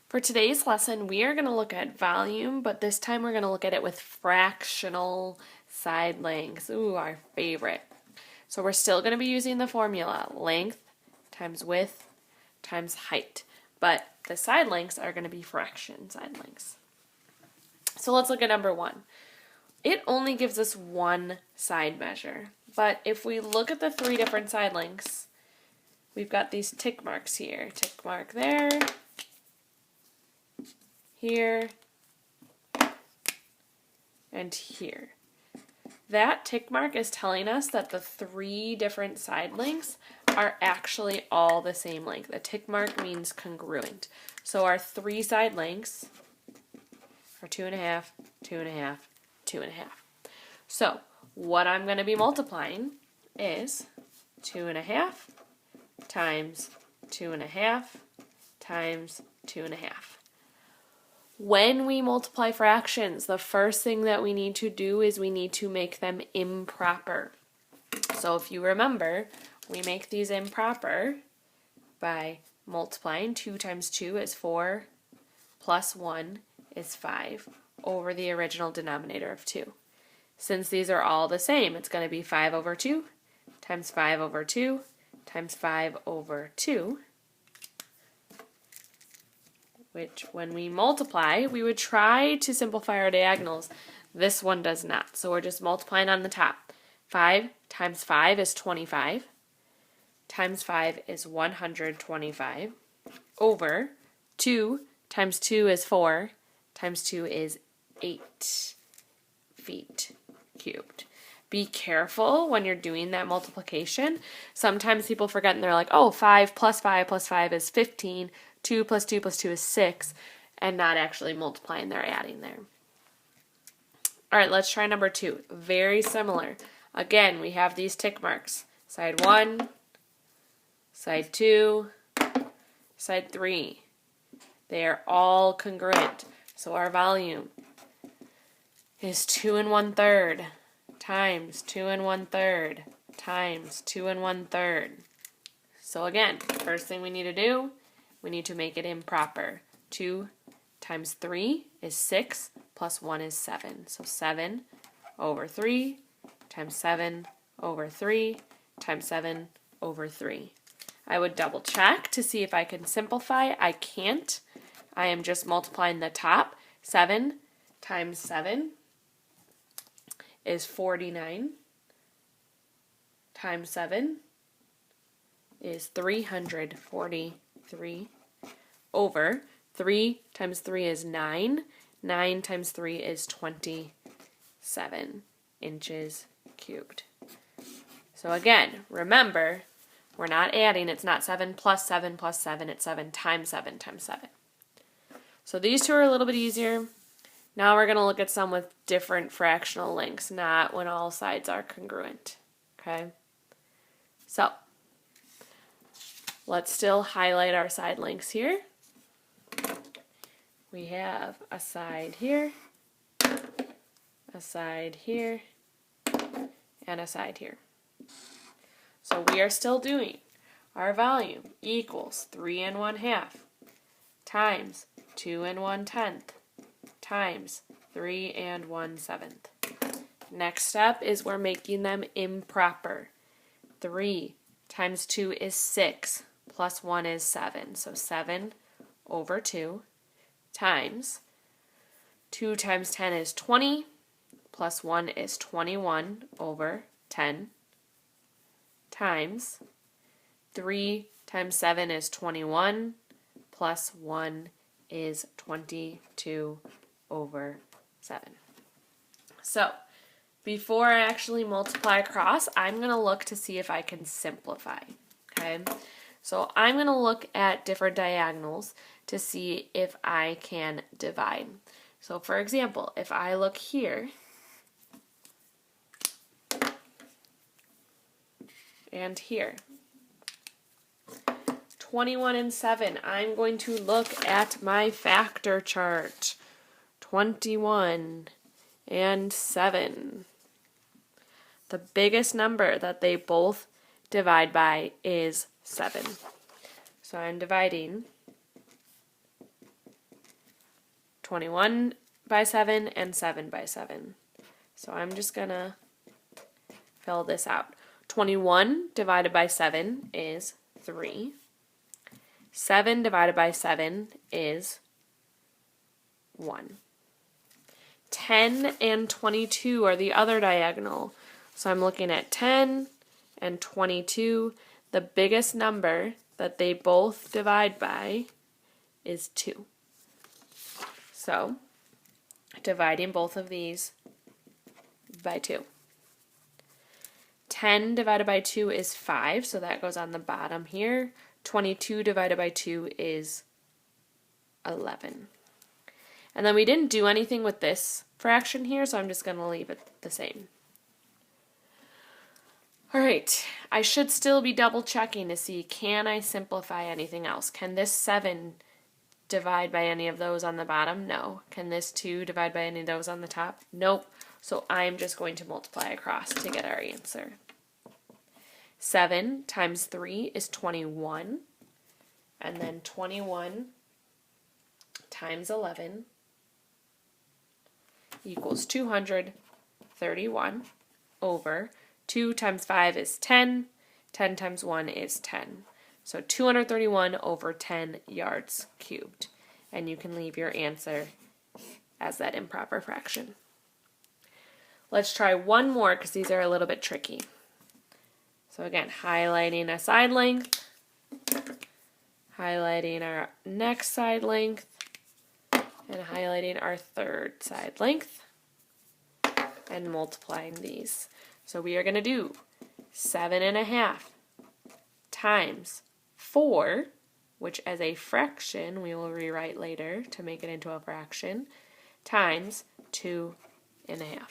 For today's lesson, we are going to look at volume, but this time we're going to look at it with fractional side lengths. Ooh, our favorite. So we're still going to be using the formula, length times width times height, but the side lengths are going to be fraction side lengths. So let's look at number one. It only gives us one side measure, but if we look at the three different side lengths, we've got these tick marks here. Tick mark there, here, and here. That tick mark is telling us that the three different side lengths are actually all the same length. A tick mark means congruent. So our three side lengths are 2.5, 2.5, 2.5. So what I'm going to be multiplying is 2.5 times 2.5 times 2.5. When we multiply fractions, the first thing that we need to do is we need to make them improper. So if you remember, we make these improper by multiplying. 2 times 2 is 4, plus 1 is 5, over the original denominator of 2. Since these are all the same, it's going to be 5 over 2 times 5 over 2 times 5 over 2. Which when we multiply, we would try to simplify our diagonals. This one does not. So we're just multiplying on the top. 5 times 5 is 25. Times 5 is 125. Over 2 times 2 is 4. Times 2 is 8 feet cubed. Be careful when you're doing that multiplication. Sometimes people forget and they're like, oh, 5 plus 5 plus 5 is 15. 2 plus 2 plus 2 is 6, and not actually multiplying, they're adding there. All right, let's try number 2. Very similar. Again, we have these tick marks. Side 1, side 2, side 3. They are all congruent. So our volume is 2 1/3 times 2 1/3 times 2 1/3. So again, first thing we need to do, we need to make it improper. 2 times 3 is 6, plus 1 is 7. So 7 over 3 times 7 over 3 times 7 over 3. I would double check to see if I can simplify. I can't. I am just multiplying the top. 7 times 7 is 49. Times 7 is 343. Over 3 times 3 is 9. 9 times 3 is 27 inches cubed. So again, remember, we're not adding. It's not 7 plus 7 plus 7. It's 7 times 7 times 7. So these two are a little bit easier. Now we're going to look at some with different fractional lengths, not when all sides are congruent. Okay? So let's still highlight our side lengths here. We have a side here, a side here, and a side here. So we are still doing our volume equals 3 1/2 times 2 1/10 times 3 1/7. Next step is we're making them improper. 3 times 2 is 6, plus 1 is 7. So 7 over 2 times 2 times 10 is 20, plus 1 is 21 over 10, times 3 times 7 is 21, plus 1 is 22 over 7. So before I actually multiply across, I'm going to look to see if I can simplify. Okay, so I'm going to look at different diagonals to see if I can divide. So for example, if I look here and here, 21 and 7, I'm going to look at my factor chart. 21 and 7. The biggest number that they both divide by is 7. So I'm dividing 21 by 7, and 7 by 7. So I'm just going to fill this out. 21 divided by 7 is 3. 7 divided by 7 is 1. 10 and 22 are the other diagonal. So I'm looking at 10 and 22. The biggest number that they both divide by is 2. So dividing both of these by 2. 10 divided by 2 is 5, so that goes on the bottom here. 22 divided by 2 is 11. And then we didn't do anything with this fraction here, so I'm just going to leave it the same. Alright, I should still be double checking to see, can I simplify anything else? Can this 7 divide by any of those on the bottom? No. Can this 2 divide by any of those on the top? Nope. So I'm just going to multiply across to get our answer. 7 times 3 is 21. And then 21 times 11 equals 231 over 2 times 5 is 10. 10 times 1 is 10. So 231 over 10 yards cubed. And you can leave your answer as that improper fraction. Let's try one more because these are a little bit tricky. So again, highlighting a side length, highlighting our next side length, and highlighting our third side length, and multiplying these. So we are going to do 7.5 times 4, which as a fraction we will rewrite later to make it into a fraction, times 2.5.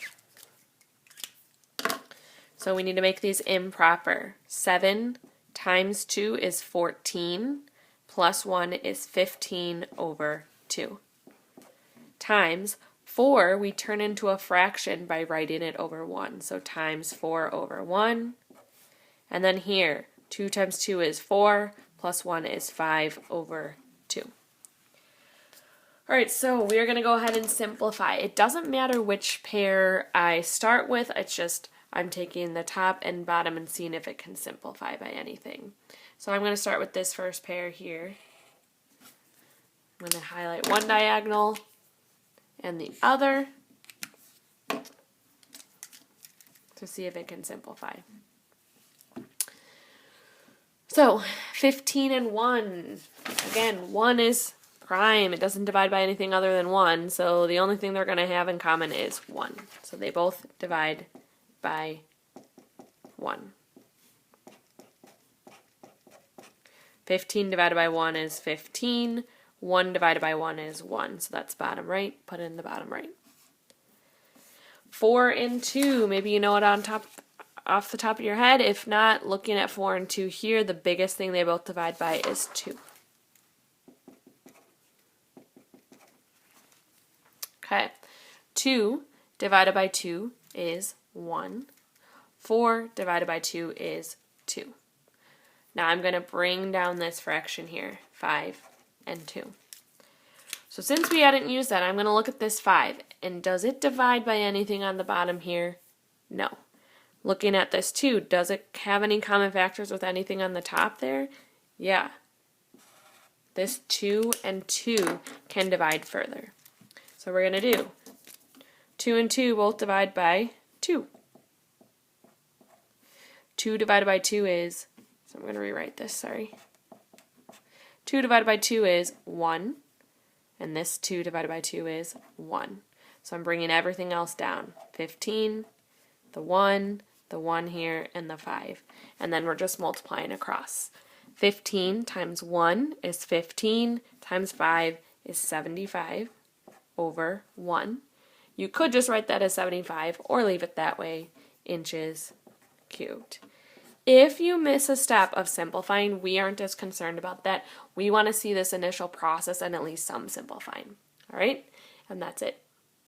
So we need to make these improper. 7 times 2 is 14, plus 1 is 15 over 2. Times 4 we turn into a fraction by writing it over 1. So times 4 over 1. And then here, 2 times 2 is 4, plus 1 is 5 over 2. Alright, so we're going to go ahead and simplify. It doesn't matter which pair I start with, it's just I'm taking the top and bottom and seeing if it can simplify by anything. So I'm going to start with this first pair here. I'm going to highlight one diagonal and the other to see if it can simplify. So 15 and 1. Again, 1 is prime. It doesn't divide by anything other than 1, so the only thing they're going to have in common is 1. So they both divide by 1. 15 divided by 1 is 15. 1 divided by 1 is 1. So that's bottom right. Put it in the bottom right. 4 and 2. Maybe you know it off the top of your head. If not, looking at 4 and 2 here, the biggest thing they both divide by is 2. Okay. 2 divided by 2 is 1. 4 divided by 2 is 2. Now I'm going to bring down this fraction here, 5 and 2. So since we hadn't used that, I'm going to look at this 5. And does it divide by anything on the bottom here? No. Looking at this 2, does it have any common factors with anything on the top there? Yeah. This 2 and 2 can divide further. So we're going to do 2 and 2 both divide by 2. 2 divided by 2 is, so I'm going to rewrite this, sorry. 2 divided by 2 is 1, and this 2 divided by 2 is 1. So I'm bringing everything else down. 15, the 1 here, and the 5. And then we're just multiplying across. 15 times 1 is 15, times 5 is 75 over 1. You could just write that as 75 or leave it that way, inches cubed. If you miss a step of simplifying, we aren't as concerned about that. We want to see this initial process and at least some simplifying. All right? And that's it.